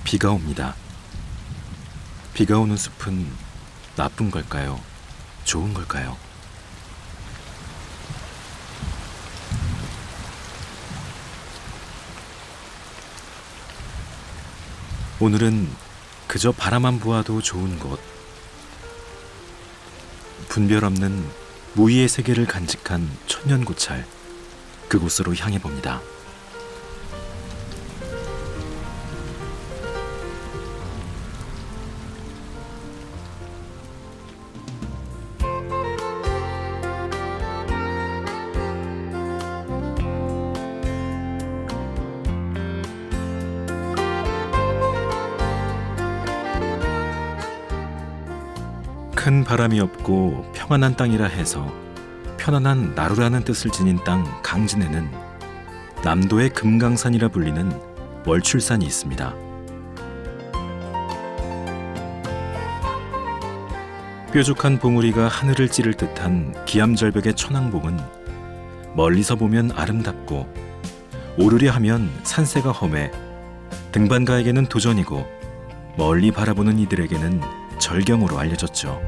비가 옵니다. 비가 오는 숲은 나쁜 걸까요? 좋은 걸까요? 오늘은 그저 바라만 보아도 좋은 곳, 분별 없는 무의의 세계를 간직한 천년고찰, 그곳으로 향해 봅니다. 큰 바람이 없고 평안한 땅이라 해서 편안한 나루라는 뜻을 지닌 땅 강진에는 남도의 금강산이라 불리는 월출산이 있습니다. 뾰족한 봉우리가 하늘을 찌를 듯한 기암절벽의 천왕봉은 멀리서 보면 아름답고 오르려 하면 산세가 험해 등반가에게는 도전이고 멀리 바라보는 이들에게는 절경으로 알려졌죠.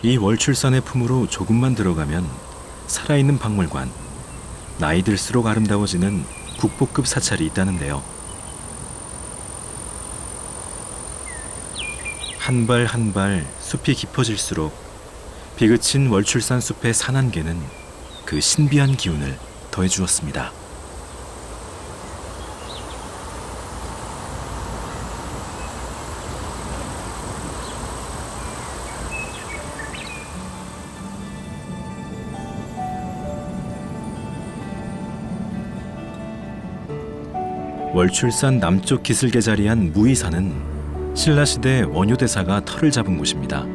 이 월출산의 품으로 조금만 들어가면 살아있는 박물관, 나이 들수록 아름다워지는 국보급 사찰이 있다는데요. 한 발 한 발 숲이 깊어질수록 비그친 월출산 숲의 산안개는 그 신비한 기운을 더해주었습니다. 월출산 남쪽 기슭에 자리한 무의산은 신라시대 원효대사가 터를 잡은 곳입니다.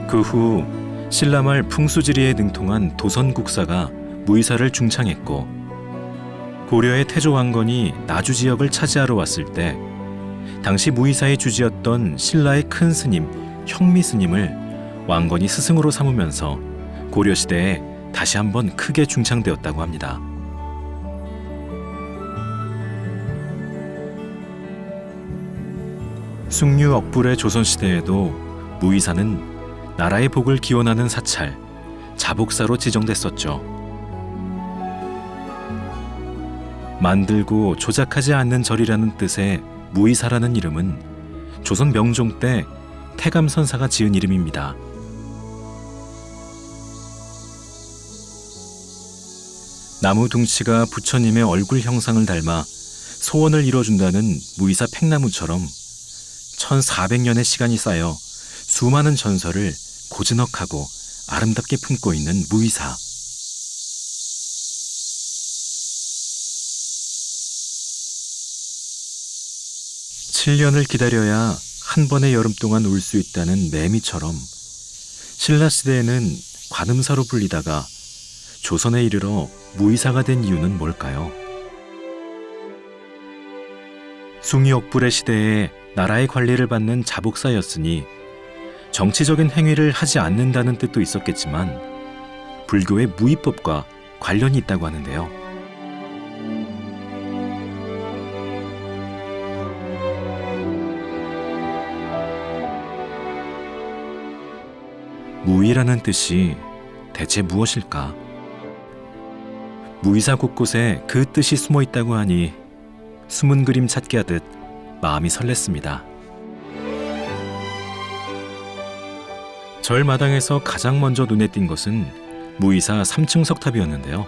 그 후 신라말 풍수지리에 능통한 도선국사가 무의사를 중창했고 고려의 태조왕건이 나주 지역을 차지하러 왔을 때 당시 무의사의 주지였던 신라의 큰 스님 형미스님을 왕건이 스승으로 삼으면서 고려시대에 다시 한번 크게 중창되었다고 합니다. 숭유억불의 조선시대에도 무의사는 나라의 복을 기원하는 사찰, 자복사로 지정됐었죠. 만들고 조작하지 않는 절이라는 뜻의 무의사라는 이름은 조선 명종 때 태감선사가 지은 이름입니다. 나무 둥치가 부처님의 얼굴 형상을 닮아 소원을 이뤄준다는 무의사 팽나무처럼 1400년의 시간이 쌓여 수많은 전설을 고즈넉하고 아름답게 품고 있는 무의사. (7년을) 기다려야 한 번의 여름 동안 올 수 있다는 매미처럼 신라시대에는 관음사로 불리다가 조선에 이르러 무의사가 된 이유는 뭘까요? 숭유억불의 시대에 나라의 관리를 받는 자복사였으니 정치적인 행위를 하지 않는다는 뜻도 있었겠지만 불교의 무의법과 관련이 있다고 하는데요. 무의라는 뜻이 대체 무엇일까? 무의사 곳곳에 그 뜻이 숨어 있다고 하니 숨은 그림 찾기 하듯 마음이 설렜습니다. 절마당에서 가장 먼저 눈에 띈 것은 무의사 3층 석탑이었는데요.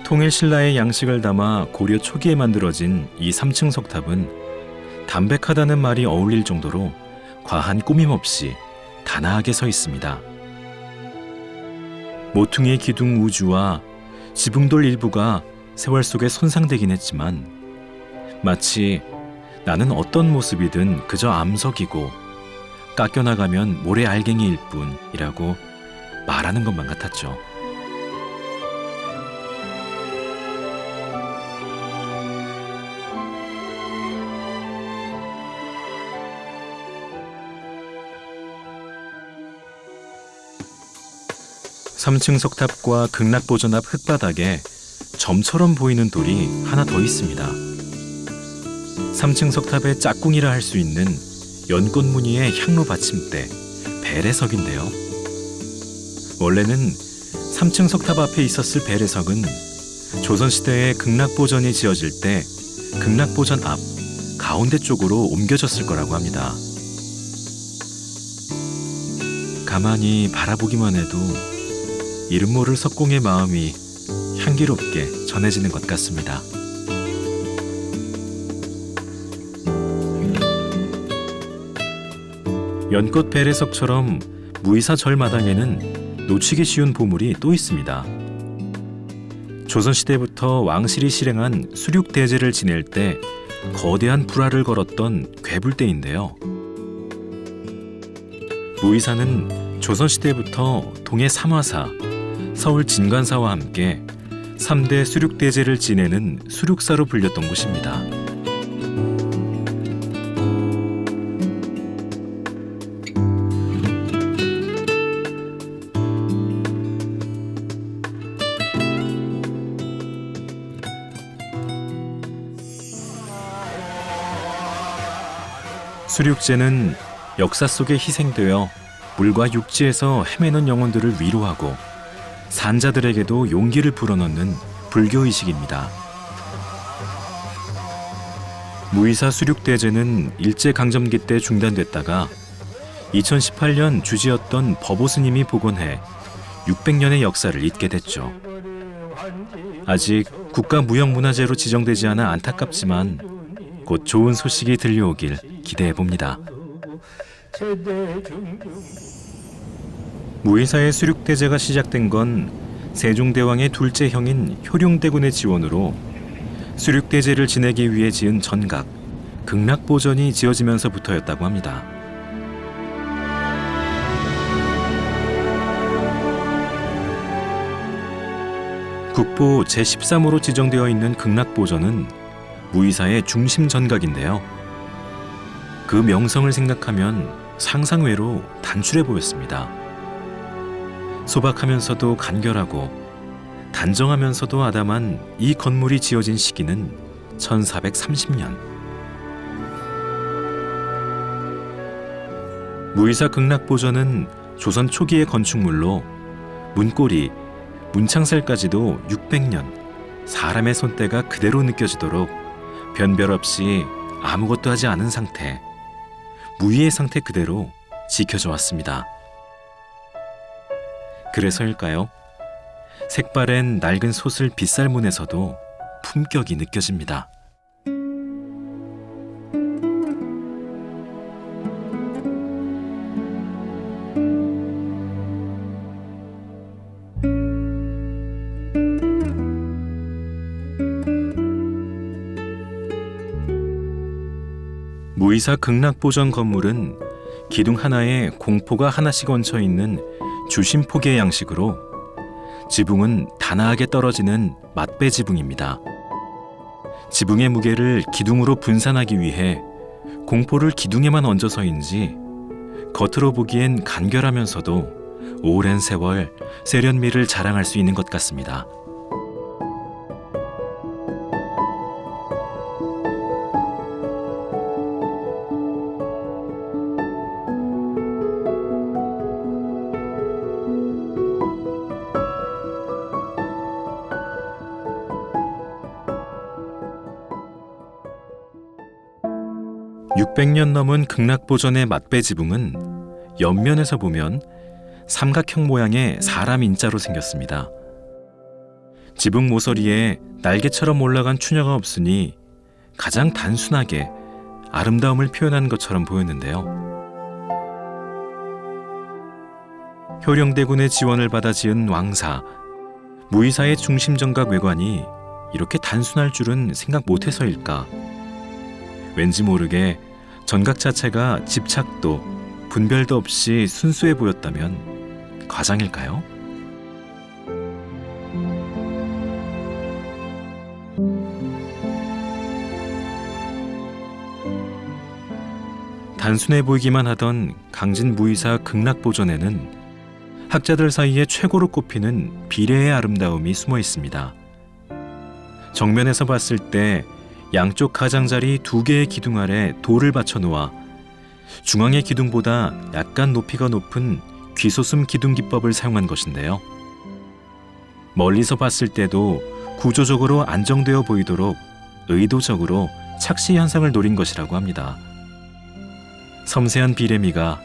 통일신라의 양식을 담아 고려 초기에 만들어진 이 3층 석탑은 담백하다는 말이 어울릴 정도로 과한 꾸밈 없이 단아하게 서 있습니다. 모퉁이의 기둥 우주와 지붕돌 일부가 세월 속에 손상되긴 했지만 마치 나는 어떤 모습이든 그저 암석이고 깎여나가면 모래 알갱이일 뿐이라고 말하는 것만 같았죠. 3층 석탑과 극락보전 앞 흙바닥에 점처럼 보이는 돌이 하나 더 있습니다. 3층 석탑의 짝꿍이라 할 수 있는 연꽃 무늬의 향로 받침대 배례석인데요. 원래는 3층 석탑 앞에 있었을 배례석은 조선시대에 극락보전이 지어질 때 극락보전 앞 가운데 쪽으로 옮겨졌을 거라고 합니다. 가만히 바라보기만 해도 이름 모를 석공의 마음이 향기롭게 전해지는 것 같습니다. 연꽃 배례석처럼 무의사 절마당에는 놓치기 쉬운 보물이 또 있습니다. 조선시대부터 왕실이 실행한 수륙대제를 지낼 때 거대한 불화를 걸었던 괴불대인데요. 무의사는 조선시대부터 동해 삼화사, 서울 진관사와 함께 3대 수륙대제를 지내는 수륙사로 불렸던 곳입니다. 수륙제는 역사 속에 희생되어 물과 육지에서 헤매는 영혼들을 위로하고 산자들에게도 용기를 불어넣는 불교의식입니다. 무의사 수륙대제는 일제강점기 때 중단됐다가 2018년 주지였던 법오스님이 복원해 600년의 역사를 잇게 됐죠. 아직 국가무형문화재로 지정되지 않아 안타깝지만 곧 좋은 소식이 들려오길 기대해봅니다. 무의사의 수륙대제가 시작된 건 세종대왕의 둘째 형인 효룡대군의 지원으로 수륙대제를 지내기 위해 지은 전각, 극락보전이 지어지면서부터였다고 합니다. 국보 제13호로 지정되어 있는 극락보전은 무의사의 중심 전각인데요. 그 명성을 생각하면 상상외로 단출해 보였습니다. 소박하면서도 간결하고 단정하면서도 아담한 이 건물이 지어진 시기는 1430년. 무의사 극락보전은 조선 초기의 건축물로 문고리, 문창살까지도 600년, 사람의 손때가 그대로 느껴지도록 변별 없이 아무것도 하지 않은 상태, 무의의 상태 그대로 지켜져 왔습니다. 그래서일까요? 색바랜 낡은 솥을 빗살문에서도 품격이 느껴집니다. 무의사 극락보전 건물은 기둥 하나에 공포가 하나씩 얹혀 있는 주심포개 양식으로 지붕은 단아하게 떨어지는 맞배 지붕입니다. 지붕의 무게를 기둥으로 분산하기 위해 공포를 기둥에만 얹어서인지 겉으로 보기엔 간결하면서도 오랜 세월 세련미를 자랑할 수 있는 것 같습니다. (600년) 넘은 극락보전의 맞배 지붕은 옆면에서 보면 삼각형 모양의 사람 인자로 생겼습니다. 지붕 모서리에 날개처럼 올라간 추녀가 없으니 가장 단순하게 아름다움을 표현한 것처럼 보였는데요. 효령대군의 지원을 받아 지은 왕사, 무의사의 중심정각 외관이 이렇게 단순할 줄은 생각 못해서일까. 왠지 모르게 전각 자체가 집착도, 분별도 없이 순수해 보였다면 과장일까요? 단순해 보이기만 하던 강진 무의사 극락보전에는 학자들 사이에 최고로 꼽히는 비례의 아름다움이 숨어 있습니다. 정면에서 봤을 때 양쪽 가장자리 2개의 기둥 아래 돌을 받쳐 놓아 중앙의 기둥보다 약간 높이가 높은 귀소슴 기둥 기법을 사용한 것인데요. 멀리서 봤을 때도 구조적으로 안정되어 보이도록 의도적으로 착시 현상을 노린 것이라고 합니다. 섬세한 비례미가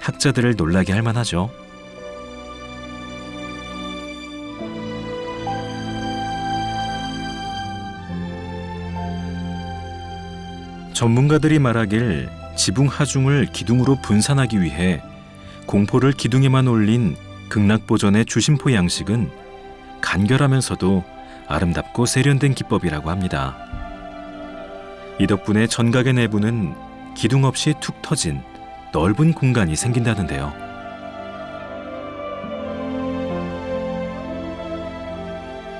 학자들을 놀라게 할 만하죠. 전문가들이 말하길 지붕 하중을 기둥으로 분산하기 위해 공포를 기둥에만 올린 극락보전의 주심포 양식은 간결하면서도 아름답고 세련된 기법이라고 합니다. 이 덕분에 전각의 내부는 기둥 없이 툭 터진 넓은 공간이 생긴다는데요.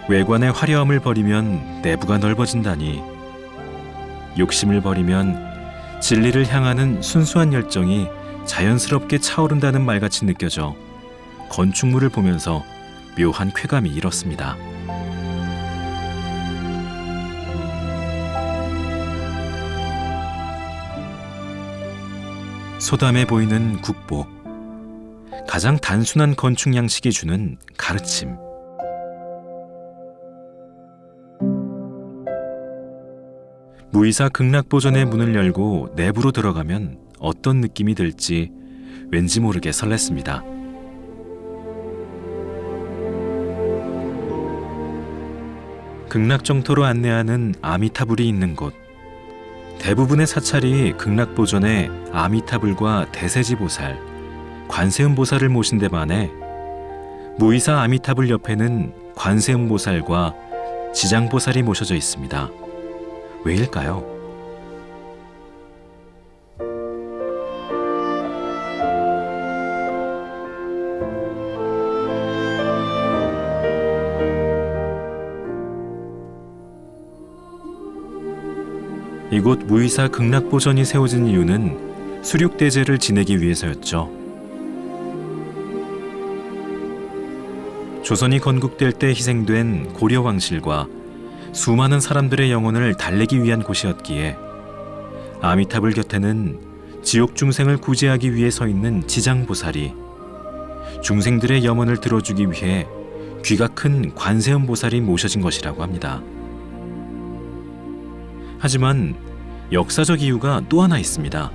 외관의 화려함을 버리면 내부가 넓어진다니, 욕심을 버리면 진리를 향하는 순수한 열정이 자연스럽게 차오른다는 말같이 느껴져 건축물을 보면서 묘한 쾌감이 일었습니다. 소담해 보이는 국보, 가장 단순한 건축 양식이 주는 가르침. 무이사 극락보전의 문을 열고 내부로 들어가면 어떤 느낌이 들지 왠지 모르게 설렜습니다. 극락정토로 안내하는 아미타불이 있는 곳. 대부분의 사찰이 극락보전에 아미타불과 대세지보살, 관세음보살을 모신 데 반해 무이사 아미타불 옆에는 관세음보살과 지장보살이 모셔져 있습니다. 왜일까요? 이곳 무이사 극락보전이 세워진 이유는 수륙대제를 지내기 위해서였죠. 조선이 건국될 때 희생된 고려왕실과 수많은 사람들의 영혼을 달래기 위한 곳이었기에 아미타불 곁에는 지옥 중생을 구제하기 위해 서 있는 지장보살이 중생들의 염원을 들어주기 위해 귀가 큰 관세음보살이 모셔진 것이라고 합니다. 하지만 역사적 이유가 또 하나 있습니다.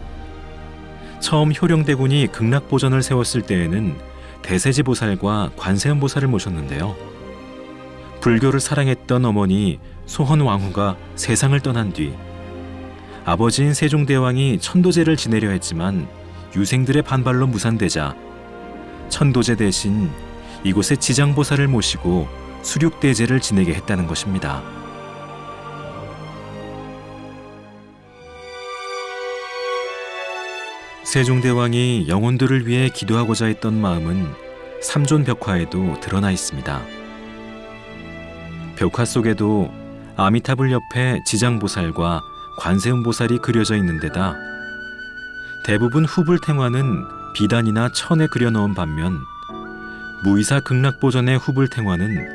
처음 효령대군이 극락보전을 세웠을 때에는 대세지보살과 관세음보살을 모셨는데요. 불교를 사랑했던 어머니 소헌왕후가 세상을 떠난 뒤 아버지인 세종대왕이 천도제를 지내려 했지만 유생들의 반발로 무산되자 천도제 대신 이곳에 지장보살을 모시고 수륙대제를 지내게 했다는 것입니다. 세종대왕이 영혼들을 위해 기도하고자 했던 마음은 삼존벽화에도 드러나 있습니다. 벽화 속에도 아미타불 옆에 지장보살과 관세음보살이 그려져 있는 데다 대부분 후불탱화는 비단이나 천에 그려넣은 반면 무이사 극락보전의 후불탱화는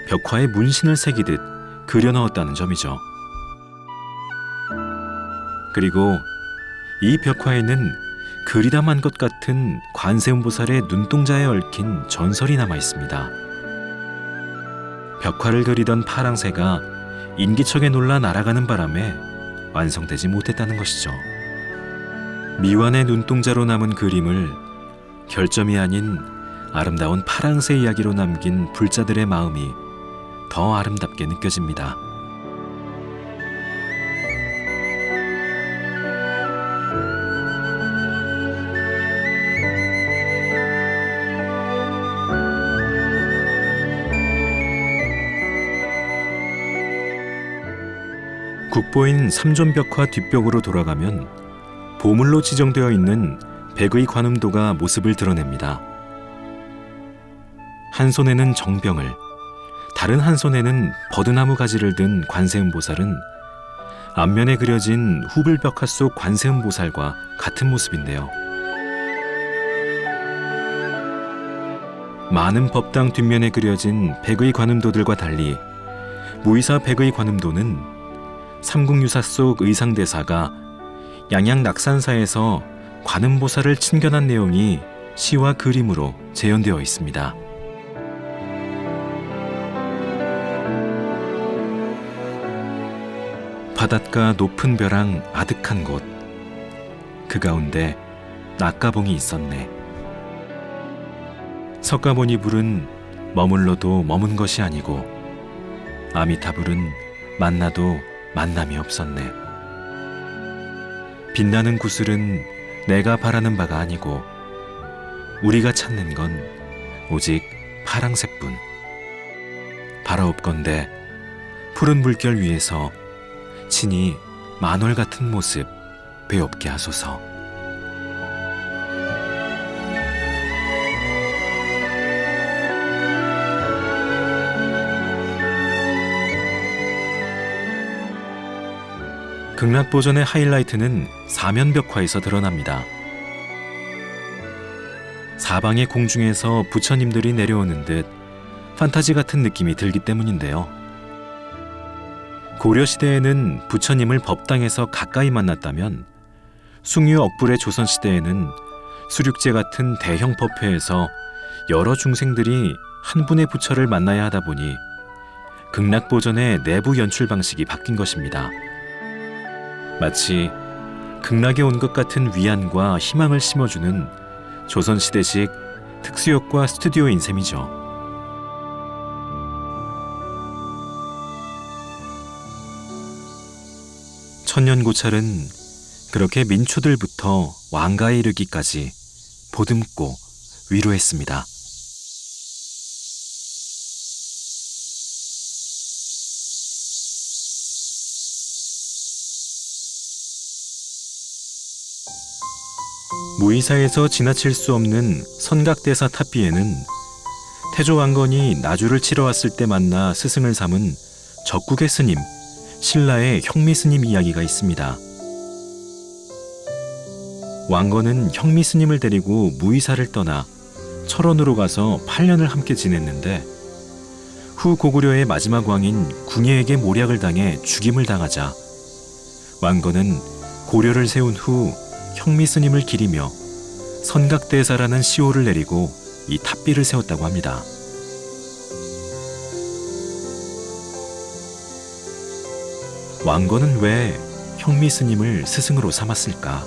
벽화에 문신을 새기듯 그려넣었다는 점이죠. 그리고 이 벽화에는 그리담한 것 같은 관세음보살의 눈동자에 얽힌 전설이 남아 있습니다. 벽화를 그리던 파랑새가 인기척에 놀라 날아가는 바람에 완성되지 못했다는 것이죠. 미완의 눈동자로 남은 그림을 결점이 아닌 아름다운 파랑새 이야기로 남긴 불자들의 마음이 더 아름답게 느껴집니다. 국보인 삼존벽화 뒷벽으로 돌아가면 보물로 지정되어 있는 백의 관음도가 모습을 드러냅니다. 한 손에는 정병을, 다른 한 손에는 버드나무 가지를 든 관세음보살은 앞면에 그려진 후불벽화 속 관세음보살과 같은 모습인데요. 많은 법당 뒷면에 그려진 백의 관음도들과 달리 무의사 백의 관음도는 삼국유사 속 의상대사가 양양 낙산사에서 관음보살을 친견한 내용이 시와 그림으로 재현되어 있습니다. 바닷가 높은 벼랑 아득한 곳, 그 가운데 낙가봉이 있었네. 석가모니불은 머물러도 머문 것이 아니고 아미타불은 만나도 만남이 없었네. 빛나는 구슬은 내가 바라는 바가 아니고 우리가 찾는 건 오직 파랑새뿐. 바라옵건대 푸른 물결 위에서 친히 만월 같은 모습 배옵게 하소서. 극락보전의 하이라이트는 사면벽화에서 드러납니다. 사방의 공중에서 부처님들이 내려오는 듯 판타지 같은 느낌이 들기 때문인데요. 고려시대에는 부처님을 법당에서 가까이 만났다면 숭유 억불의 조선시대에는 수륙제 같은 대형 법회에서 여러 중생들이 한 분의 부처를 만나야 하다 보니 극락보전의 내부 연출 방식이 바뀐 것입니다. 마치 극락에 온 것 같은 위안과 희망을 심어주는 조선시대식 특수효과 스튜디오인 셈이죠. 천년고찰은 그렇게 민초들부터 왕가에 이르기까지 보듬고 위로했습니다. 무의사에서 지나칠 수 없는 선각대사 탑비에는 태조 왕건이 나주를 치러 왔을 때 만나 스승을 삼은 적국의 스님, 신라의 형미 스님 이야기가 있습니다. 왕건은 형미 스님을 데리고 무의사를 떠나 철원으로 가서 8년을 함께 지냈는데 후 고구려의 마지막 왕인 궁예에게 모략을 당해 죽임을 당하자 왕건은 고려를 세운 후 형미 스님을 기리며 선각대사라는 시호를 내리고 이 탑비를 세웠다고 합니다. 왕건은 왜 형미 스님을 스승으로 삼았을까?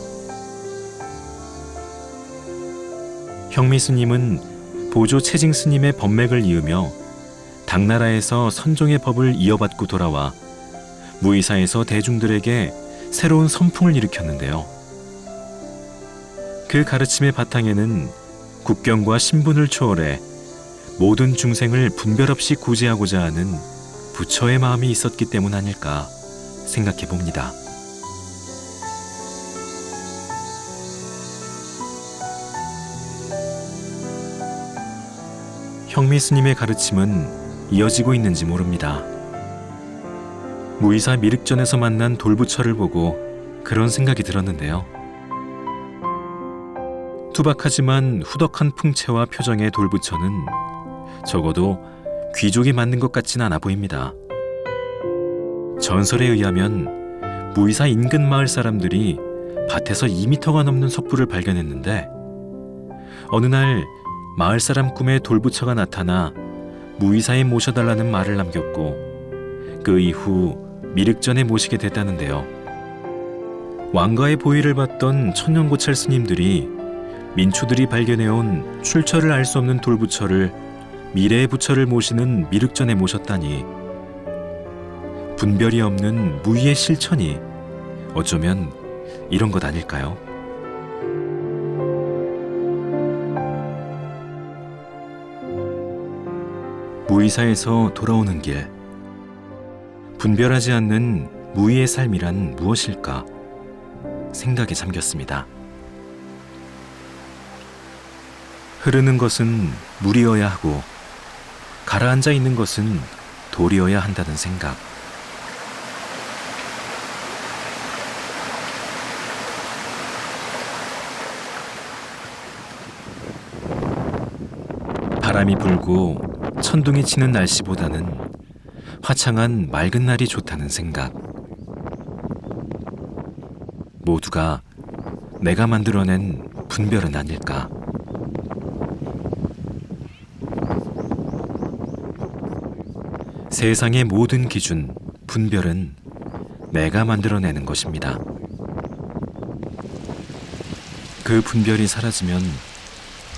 형미 스님은 보조 채징 스님의 법맥을 이으며 당나라에서 선종의 법을 이어받고 돌아와 무의사에서 대중들에게 새로운 선풍을 일으켰는데요. 그 가르침의 바탕에는 국경과 신분을 초월해 모든 중생을 분별 없이 구제하고자 하는 부처의 마음이 있었기 때문 아닐까 생각해 봅니다. 형미 스님의 가르침은 이어지고 있는지 모릅니다. 무의사 미륵전에서 만난 돌부처를 보고 그런 생각이 들었는데요. 투박하지만 후덕한 풍채와 표정의 돌부처는 적어도 귀족이 만든 것 같진 않아 보입니다. 전설에 의하면 무의사 인근 마을 사람들이 밭에서 2m가 넘는 석불을 발견했는데 어느 날 마을 사람 꿈에 돌부처가 나타나 무의사에 모셔달라는 말을 남겼고 그 이후 미륵전에 모시게 됐다는데요. 왕가의 보위를 받던 천년고찰 스님들이 민초들이 발견해온 출처를 알 수 없는 돌부처를 미래의 부처를 모시는 미륵전에 모셨다니 분별이 없는 무의의 실천이 어쩌면 이런 것 아닐까요? 무의사에서 돌아오는 길, 분별하지 않는 무의의 삶이란 무엇일까 생각에 잠겼습니다. 흐르는 것은 물이어야 하고 가라앉아 있는 것은 돌이어야 한다는 생각. 바람이 불고 천둥이 치는 날씨보다는 화창한 맑은 날이 좋다는 생각. 모두가 내가 만들어낸 분별은 아닐까. 세상의 모든 기준, 분별은 내가 만들어내는 것입니다. 그 분별이 사라지면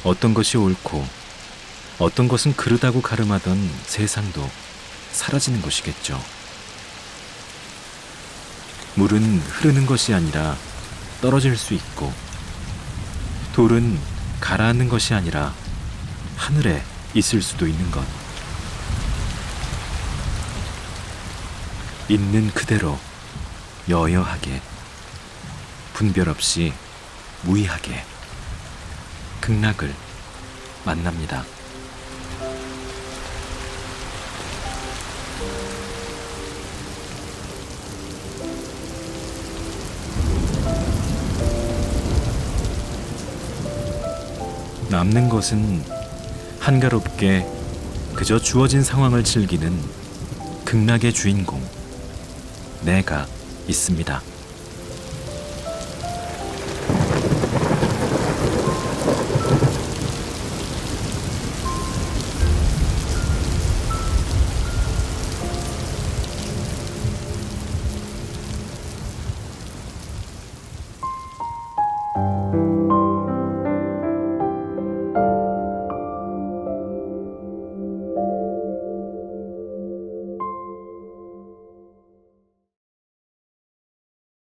어떤 것이 옳고 어떤 것은 그르다고 가름하던 세상도 사라지는 것이겠죠. 물은 흐르는 것이 아니라 떨어질 수 있고, 돌은 가라앉는 것이 아니라 하늘에 있을 수도 있는 것. 있는 그대로 여여하게, 분별 없이 무의하게 극락을 만납니다. 남는 것은 한가롭게 그저 주어진 상황을 즐기는 극락의 주인공, 내가 있습니다.